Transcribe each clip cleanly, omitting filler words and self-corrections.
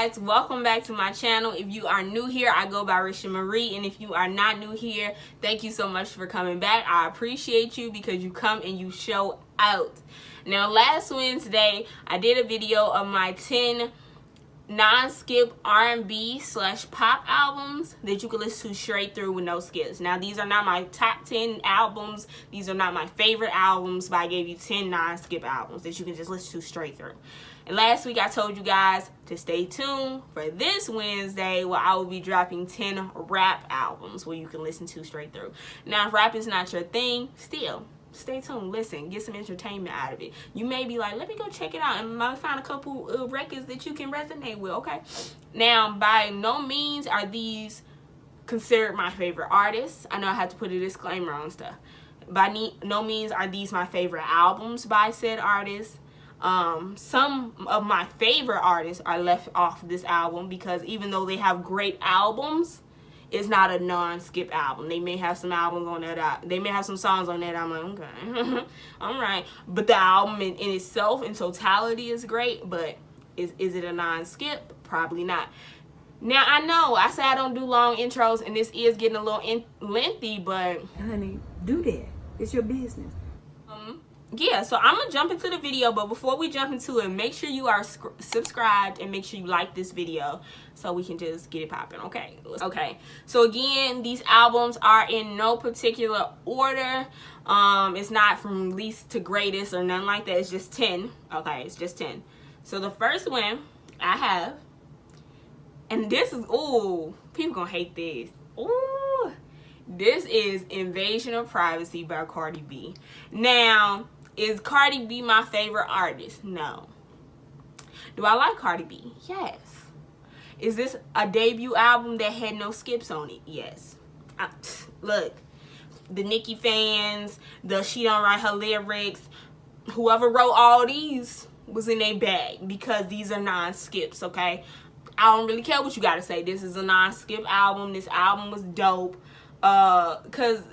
guys, welcome back to my channel. If you are new here, I go by RishaaMariee, and if you are not new here, thank you so much for coming back. I appreciate you because you come and you show out. Now, last Wednesday, I did a video of my 10 non-skip R&B/pop albums that you can listen to straight through with no skips. Now, these are not my top 10 albums. These are not my favorite albums, but I gave you 10 non-skip albums that you can just listen to straight through. And last week I told you guys to stay tuned for this Wednesday where I will be dropping 10 rap albums where you can listen to straight through. Now, if rap is not your thing, still stay tuned, listen, get some entertainment out of it. You may be like, let me go check it out and might find a couple of records that you can resonate with, okay? Now, by no means are these considered my favorite artists. I know I have to put a disclaimer on stuff. By no means are these my favorite albums by said artists. Some of my favorite artists are left off this album because even though they have great albums, it's not a non-skip album. They may have some albums on that. They may have some songs on that. I'm like, okay, all right. But the album in itself, in totality, is great. But is it a non-skip? Probably not. Now, I know I said I don't do long intros, and this is getting a little lengthy, but honey, do that. It's your business. Yeah, so I'm gonna jump into the video, but before we jump into it, make sure you are subscribed and make sure you like this video so we can just get it popping. Okay, so again, these albums are in no particular order. It's not from least to greatest or nothing like that. It's just 10. Okay, it's just 10. So the first one I have, and this is, ooh, people gonna hate this. Ooh, this is Invasion of Privacy by Cardi B. Now, is Cardi B my favorite artist? No. Do I like Cardi B? Yes. Is this a debut album that had no skips on it? Yes. Look, the Nicki fans, the she don't write her lyrics, whoever wrote all these was in a bag because these are non-skips, okay? I don't really care what you gotta say. This is a non-skip album. This album was dope. Cause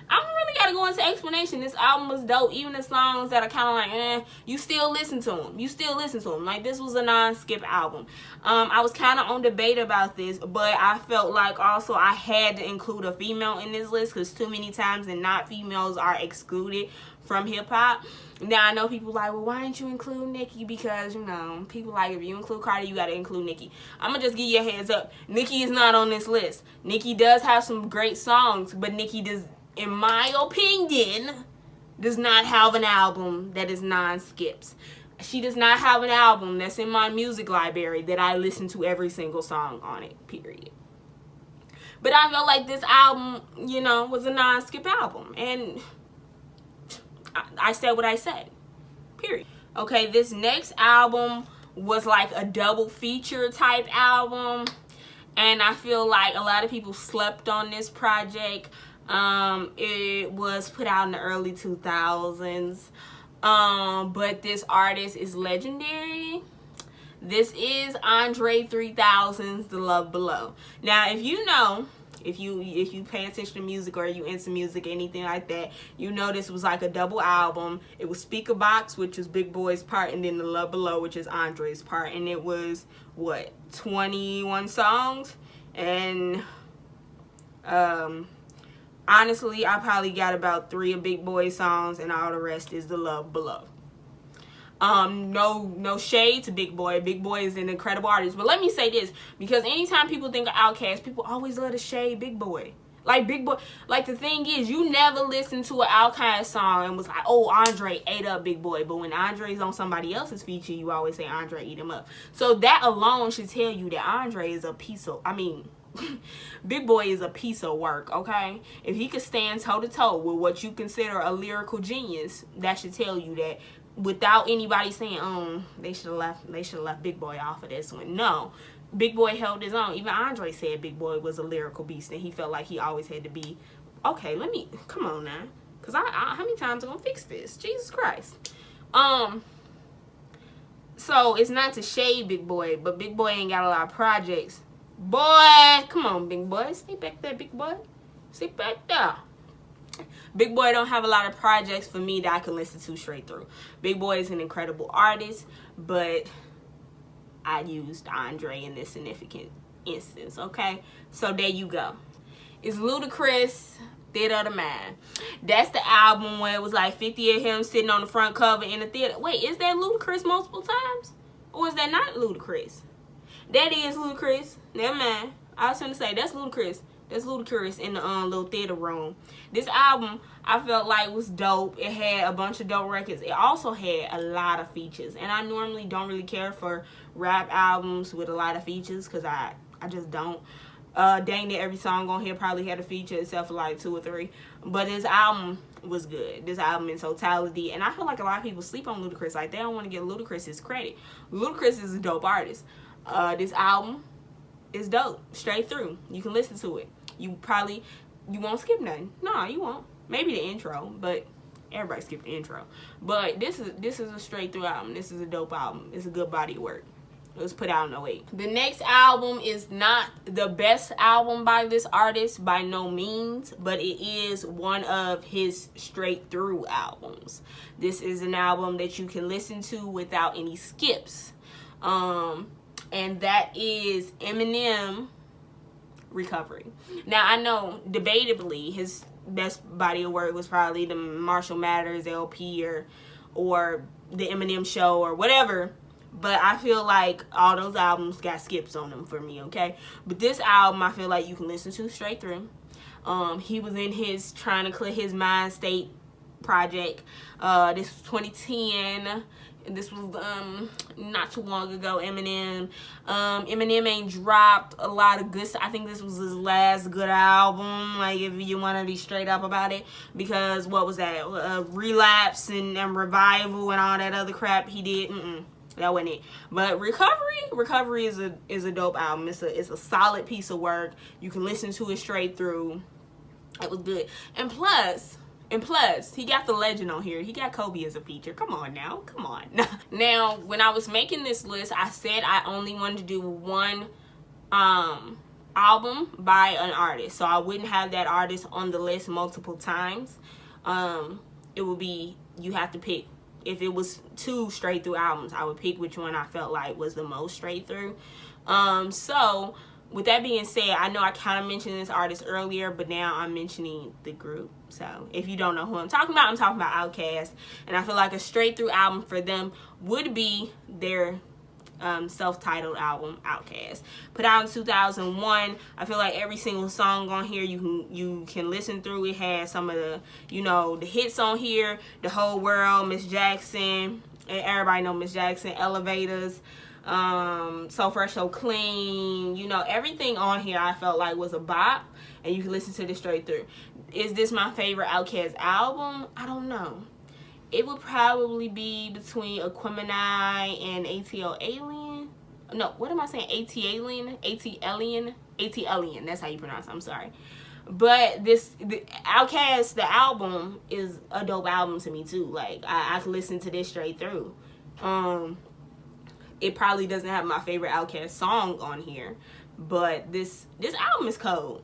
I don't really gotta go into explanation. This album was dope. Even the songs that are kind of like, you still listen to them. You still listen to them. Like, this was a non-skip album. I was kind of on debate about this, but I felt like also I had to include a female in this list because too many times and not females are excluded from hip-hop. Now, I know people like, well, why didn't you include Nicki? Because, you know, people like, if you include Cardi, you got to include Nicki. I'm going to just give you a heads up. Nicki is not on this list. Nicki does have some great songs, but Nicki does, in my opinion, does not have an album that is non-skips. She does not have an album that's in my music library that I listen to every single song on it, period. But I felt like this album, you know, was a non-skip album. And I said what I said, period. Okay, this next album was like a double feature type album. And I feel like a lot of people slept on this project. It was put out in the early 2000s. But this artist is legendary. This is Andre 3000's The Love Below. Now, if you know, if you pay attention to music or you into music, anything like that, you know this was like a double album. It was Speaker Box, which was Big Boy's part, and then The Love Below, which is Andre's part. And it was, what, 21 songs? And honestly, I probably got about 3 of Big Boy's songs, and all the rest is The Love Below. No shade to Big Boy. Big Boy is an incredible artist. But let me say this, because anytime people think of Outkast, people always love to shade Big Boy. Like, Big Boy, like, the thing is, you never listen to an Outkast song and was like, oh, Andre ate up Big Boy. But when Andre's on somebody else's feature, you always say Andre eat him up. So that alone should tell you that Andre is a piece of, Big Boy is a piece of work, okay? If he could stand toe-to-toe with what you consider a lyrical genius, that should tell you that without anybody saying, oh, they should have left Big Boy off of this one. No. Big Boy held his own. Even Andre said Big Boy was a lyrical beast and he felt like he always had to be, okay, come on now. Because how many times am I going to fix this? Jesus Christ. So it's not to shade Big Boy, but Big Boy ain't got a lot of projects. Boy, come on, Big Boy. Stay back there, Big Boy. Stay back there. Big Boy don't have a lot of projects for me that I can listen to straight through. Big Boy is an incredible artist, but I used Andre in this significant instance, okay? So there you go. It's Ludacris, Theater of the Mind. That's the album where it was like 50 of him sitting on the front cover in the theater. Wait, is that Ludacris multiple times? Or is that not Ludacris? That is Ludacris. Never mind. I was going to say, that's Ludacris. That's Ludacris in the little theater room. This album, I felt like was dope. It had a bunch of dope records. It also had a lot of features. And I normally don't really care for rap albums with a lot of features because I just don't. Dang near every song on here probably had a feature except for like 2 or 3. But this album was good. This album in totality. And I feel like a lot of people sleep on Ludacris. Like, they don't want to give Ludacris his credit. Ludacris is a dope artist. This album is dope. Straight through. You can listen to it. You won't skip nothing. No, you won't. Maybe the intro, but everybody skipped the intro. But this is a straight through album. This is a dope album. It's a good body of work. It was put out in 2008. The next album is not the best album by this artist by no means, but it is one of his straight through albums. This is an album that you can listen to without any skips. And that is Eminem, Recovery. Now, I know, debatably, his best body of work was probably the Marshall Mathers LP or the Eminem Show or whatever. But I feel like all those albums got skips on them for me, okay? But this album, I feel like you can listen to straight through. He was in his trying to clear his mind state project. This was 2010. This was not too long ago. Eminem ain't dropped a lot of good stuff. I think this was his last good album, like, if you want to be straight up about it, because what was that, Relapse and Revival and all that other crap he did. That wasn't it. But Recovery is a dope album. It's a solid piece of work. You can listen to it straight through. It was good. And plus, he got the legend on here. He got Kobe as a feature. Come on now. Come on. Now, when I was making this list, I said I only wanted to do one album by an artist. So I wouldn't have that artist on the list multiple times. It would be, you have to pick. If it was 2 straight through albums, I would pick which one I felt like was the most straight through. So with that being said, I know I kind of mentioned this artist earlier, but now I'm mentioning the group. So if you don't know who I'm talking about Outkast. And I feel like a straight through album for them would be their self-titled album, Outkast. Put out in 2001. I feel like every single song on here you can listen through. It has some of the, the hits on here. The Whole World, Miss Jackson, and everybody know Miss Jackson, Elevators, So Fresh So Clean. Everything on here I felt like was a bop, and you can listen to this straight through. Is this my favorite Outkast album? I don't know. It would probably be between Aquemini and ATL Alien. No, what am I saying? AT-Alien? AT-Alien. That's how you pronounce it. I'm sorry. But the Outkast, the album, is a dope album to me too. Like, I can listen to this straight through. It probably doesn't have my favorite Outkast song on here, but this album is cold.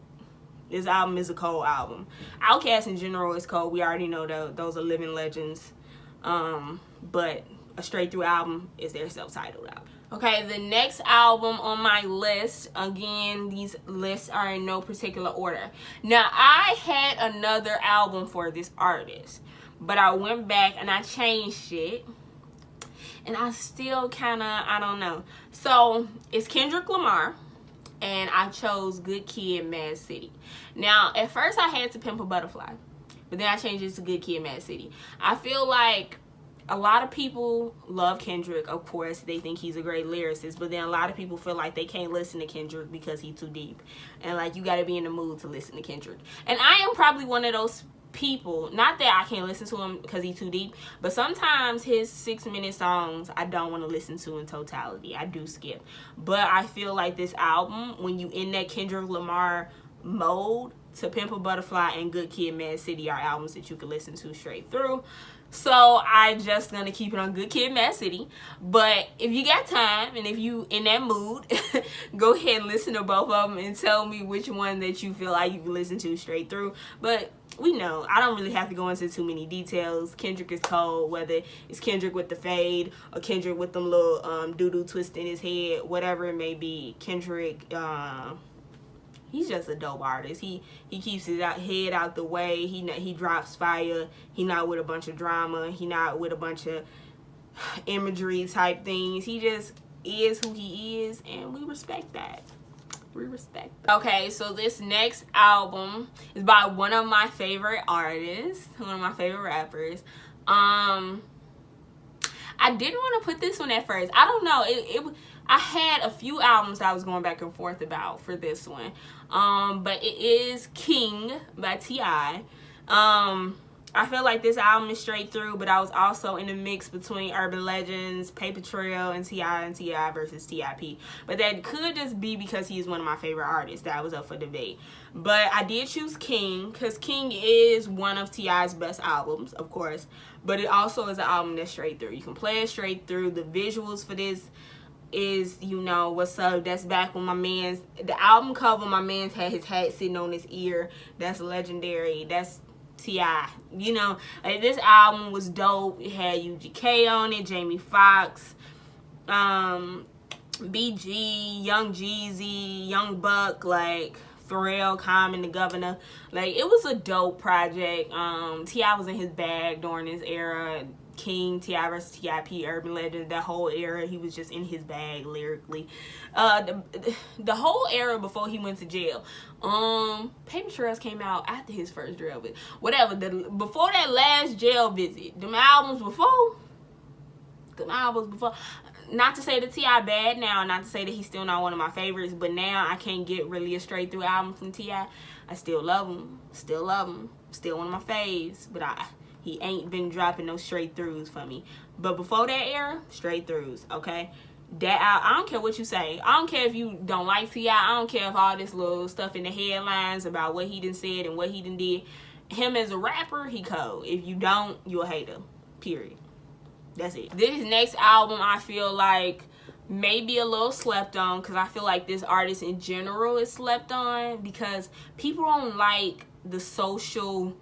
This album is a cold album. Outkast in general is cold. We already know those are living legends. But a straight through album is their self-titled album. Okay, the next album on my list, again, these lists are in no particular order. Now, I had another album for this artist, but I went back and I changed it. And I still kind of, I don't know. So, it's Kendrick Lamar. And I chose Good Kid, Mad City. Now, at first I had To Pimp a Butterfly, but then I changed it to Good Kid, Mad City. I feel like a lot of people love Kendrick. Of course, they think he's a great lyricist, but then a lot of people feel like they can't listen to Kendrick because he's too deep. And like, you got to be in the mood to listen to Kendrick. And I am probably one of those people, not that I can't listen to him because he's too deep, but sometimes his 6-minute songs I don't want to listen to in totality. I do skip. But I feel like this album, when you in that Kendrick Lamar mode, To Pimp a Butterfly and Good Kid, Mad City are albums that you can listen to straight through. So I just gonna keep it on Good Kid, Mad City. But if you got time and if you in that mood, go ahead and listen to both of them and tell me which one that you feel like you can listen to straight through. But we know I don't really have to go into too many details. Kendrick is cold, whether it's Kendrick with the fade or Kendrick with them little doo-doo twist in his head, whatever it may be. Kendrick, he's just a dope artist. He keeps his head out the way. He drops fire. He not with a bunch of drama. He not with a bunch of imagery type things. He just is who he is, and we respect that. We respect that. Okay, so this next album is by one of my favorite artists, one of my favorite rappers. I didn't want to put this one at first. I don't know. I had a few albums I was going back and forth about for this one. But it is King by T.I. I feel like this album is straight through, but I was also in the mix between Urban Legends, Paper Trail, and T.I. versus T.I.P. But that could just be because he is one of my favorite artists. That was up for debate. But I did choose King because King is one of T.I.'s best albums, of course. But it also is an album that's straight through. You can play it straight through. The visuals for this is, you know, what's up. That's back when the album cover, my man's had his hat sitting on his ear. That's legendary. That's T.I. You know, like, this album was dope. It had UGK on it, Jamie Foxx, BG, Young Jeezy, Young Buck, like Pharrell, Common, the Governor. Like, it was a dope project. T.I. was in his bag during this era. King, T.I. versus T.I.P., Urban Legend, that whole era, he was just in his bag lyrically. The whole era before he went to jail. Paper Trails came out after his first jail visit. Whatever, before that last jail visit, them albums before, not to say that T.I. bad now, not to say that he's still not one of my favorites, but now I can't get really a straight through album from T.I. I still love him, still one of my faves, but he ain't been dropping no straight throughs for me. But before that era, straight throughs, okay? I don't care what you say. I don't care if you don't like T.I. I don't care if all this little stuff in the headlines about what he done said and what he done did. Him as a rapper, he cold. If you don't, you a hater. Period. That's it. This next album, I feel like maybe a little slept on, because I feel like this artist in general is slept on because people don't like the social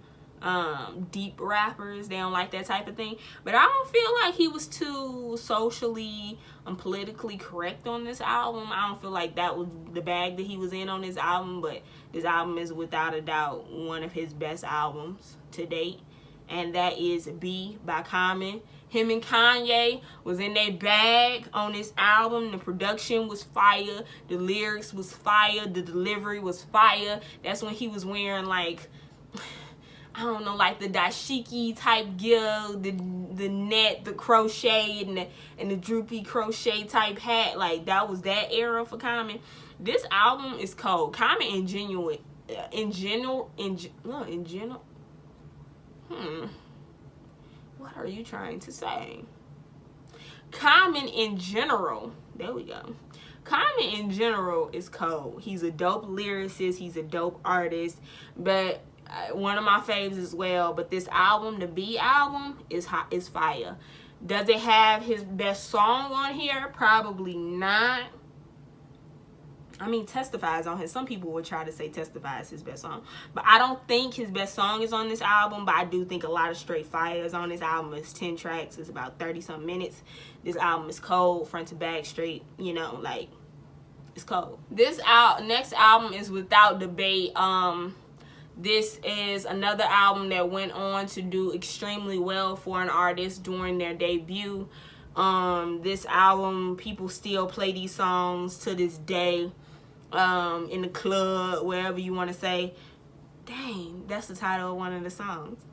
deep rappers. They don't like that type of thing. But I don't feel like he was too socially politically correct on this album. I don't feel like that was the bag that he was in on this album, but this album is without a doubt one of his best albums to date, and that is B by Common. Him and Kanye was in their bag on this album. The production was fire. The lyrics was fire. The delivery was fire. That's when he was wearing, like, I don't know, like the dashiki type gear, the net, the crochet, and the droopy crochet type hat. Like, that was that era for Common. This album is cold. Common in general. What are you trying to say? Common in general. There we go. Common in general is cold. He's a dope lyricist. He's a dope artist. But one of my faves as well. But this album, the B album, is fire. Does it have his best song on here? Probably not. I mean, Testify is on here. Some people would try to say Testify is his best song. But I don't think his best song is on this album. But I do think a lot of straight fire is on this album. It's 10 tracks. It's about 30-something minutes. This album is cold, front to back, straight. You know, like, it's cold. This next album is without debate. This is another album that went on to do extremely well for an artist during their debut. This album, people still play these songs to this day. In the club, wherever you want to say. Dang, that's the title of one of the songs.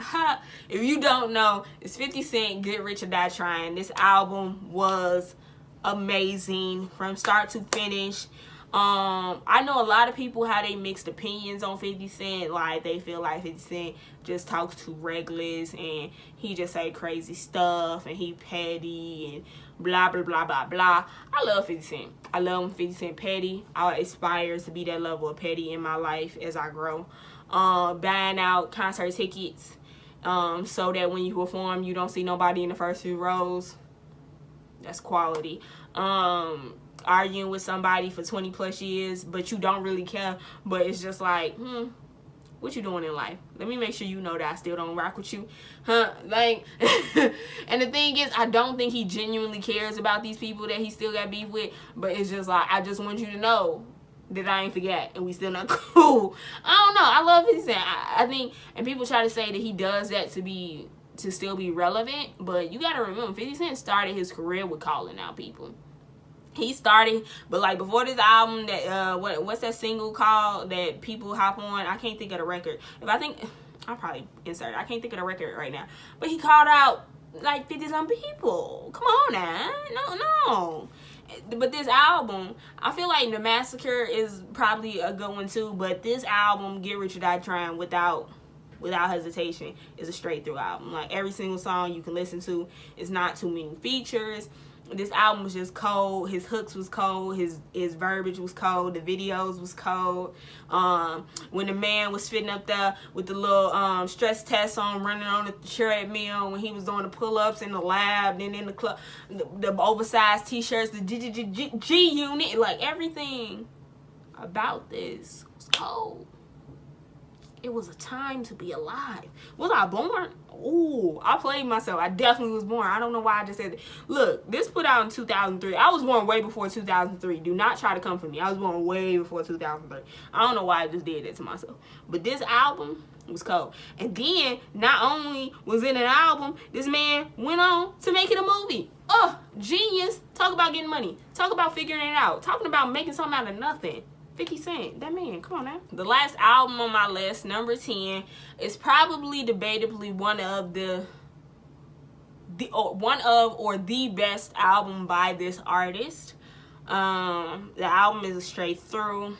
If you don't know, it's 50 Cent, Get Rich or Die Trying. This album was amazing from start to finish. I know a lot of people how they mixed opinions on 50 Cent. Like, they feel like 50 Cent just talks too reckless and he just say crazy stuff and he petty and blah blah blah blah blah. I love 50 Cent. I love when 50 Cent petty. I aspire to be that level of petty in my life as I grow. Buying out concert tickets so that when you perform, you don't see nobody in the first few rows. That's quality. Arguing with somebody for 20 plus years, but you don't really care, but it's just like, what you doing in life? Let me make sure you know that I still don't rock with you. Like, and the thing is, I don't think he genuinely cares about these people that he still got beef with, but it's just like, I just want you to know that I ain't forget, and we still not cool. I don't know. I love his saying. I think, and people try to say that he does that to still be relevant, but you gotta remember, 50 Cent started his career with calling out people. He started, but like before this album, that what's that single called that people hop on? I can't think of the record. I'll probably insert it. I can't think of the record right now. But he called out like 50 some people. Come on now, no. But this album, I feel like The Massacre is probably a good one too. But this album, Get Rich or Die Trying, without hesitation, is a straight through album. Like every single song you can listen to. It's not too many features. This album was just cold. His hooks was cold. His verbiage was cold. The videos was cold. When the man was fitting up there with the little stress test on, running on the treadmill, when he was doing the pull-ups in the lab, then in the club, the oversized t-shirts, the G unit, like everything about this was cold. It was a time to be alive. Was I born? Ooh, I played myself. I definitely was born. I don't know why I just said that. Look, this put out in 2003. I was born way before 2003. Do not try to come for me. I was born way before 2003. I don't know why I just did that to myself. But this album was cold. And then, not only was it an album, this man went on to make it a movie. Oh, genius. Talk about getting money. Talk about figuring it out. Talking about making something out of nothing. 50 Cent, that man, come on now. The last album on my list, number 10, is probably debatably one of the best album by this artist. The album is a straight through.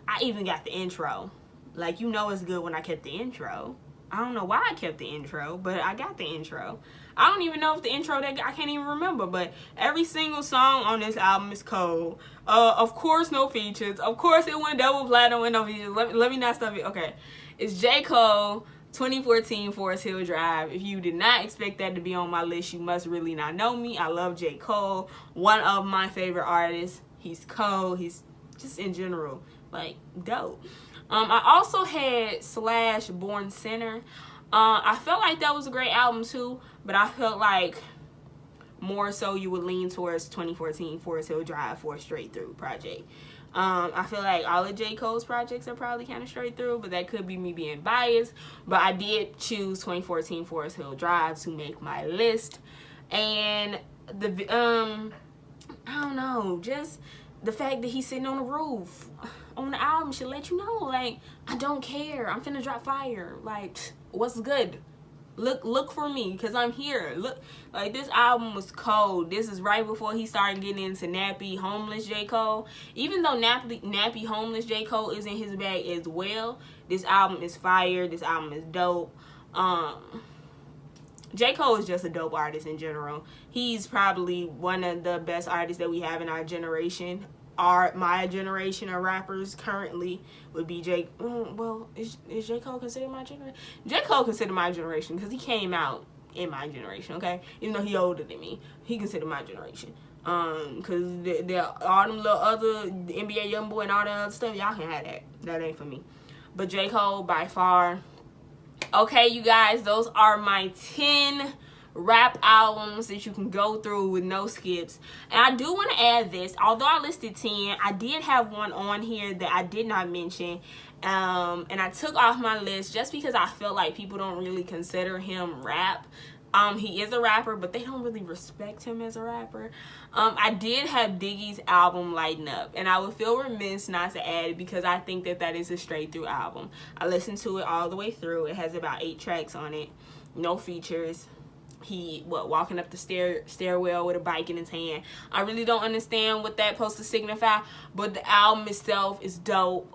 I even got the intro. Like, you know it's good when I kept the intro. I don't know why I kept the intro, but I got the intro. I don't even know if the intro, I can't even remember, but every single song on this album is cold. Of course, no features. Of course, it went double platinum with no features. Let me not stop it. Okay. It's J. Cole, 2014 Forest Hill Drive. If you did not expect that to be on my list, you must really not know me. I love J. Cole. One of my favorite artists. He's cold. He's just in general, like, dope. I also had Slash Born Sinner. I felt like that was a great album too, but I felt like more so you would lean towards 2014 Forest Hill Drive for a straight through project. I feel like all of J. Cole's projects are probably kind of straight through, but that could be me being biased. But I did choose 2014 Forest Hill Drive to make my list. And I don't know, just the fact that he's sitting on the roof on the album should let you know, like, I don't care. I'm finna drop fire. Like, what's good? Look for me, because I'm here. Look, like, this album was cold. This is right before he started getting into nappy homeless J. Cole. Even though nappy homeless J. Cole is in his bag as well, this album is fire. This album is dope. J. Cole is just a dope artist in general. He's probably one of the best artists that we have in our generation. My generation of rappers currently would be is J. Cole considered my generation? J. Cole considered my generation because he came out in my generation, okay? Even though he older than me, he considered my generation. Because all them little other NBA Youngboy and all that other stuff, y'all can have that. That ain't for me. But J. Cole, by far. Okay, you guys, those are my 10 rap albums that you can go through with no skips. And I do want to add this, although I listed 10, I did have one on here that I did not mention, and I took off my list just because I felt like people don't really consider him rap. He is a rapper, but they don't really respect him as a rapper. I did have Diggy's album Lighten Up, and I would feel remiss not to add it because I think that is a straight through album. I listened to it all the way through. It has about 8 tracks on it, no features. He walking up the stairwell with a bike in his hand. I really don't understand what that's supposed to signify, but the album itself is dope.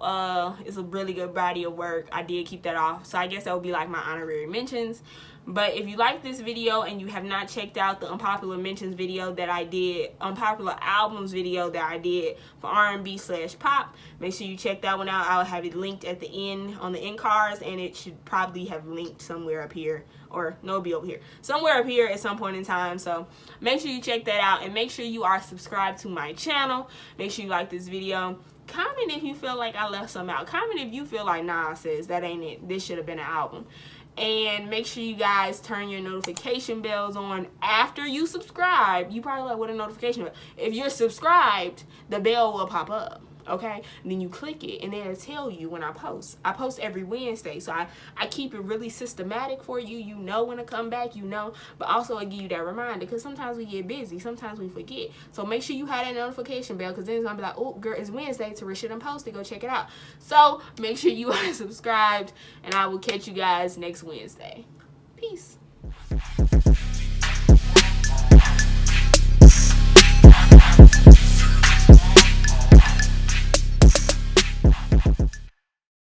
It's a really good body of work. I did keep that off, so I guess that would be like my honorary mentions. But if you like this video and you have not checked out the unpopular mentions video that I did, unpopular albums video that I did for R&B/pop, make sure you check that one out. I'll have it linked at the end on the end cards, and it should probably have linked somewhere up here, or no, it'll be over here, somewhere up here at some point in time. So make sure you check that out, and make sure you are subscribed to my channel. Make sure you like this video. Comment if you feel like I left something out. Comment if you feel like, nah, sis, that ain't it, this should have been an album. And make sure you guys turn your notification bells on after you subscribe. You probably like, what a notification bell. If you're subscribed, the bell will pop up, okay? And then you click it, and it'll tell you when I post. I post every Wednesday, so I keep it really systematic for you. You know when to come back, you know. But also I give you that reminder, because sometimes we get busy. Sometimes we forget. So make sure you have that notification bell, because then it's going to be like, oh, girl, it's Wednesday. Risha done posted. Go check it out. So make sure you are subscribed, and I will catch you guys next Wednesday. Peace.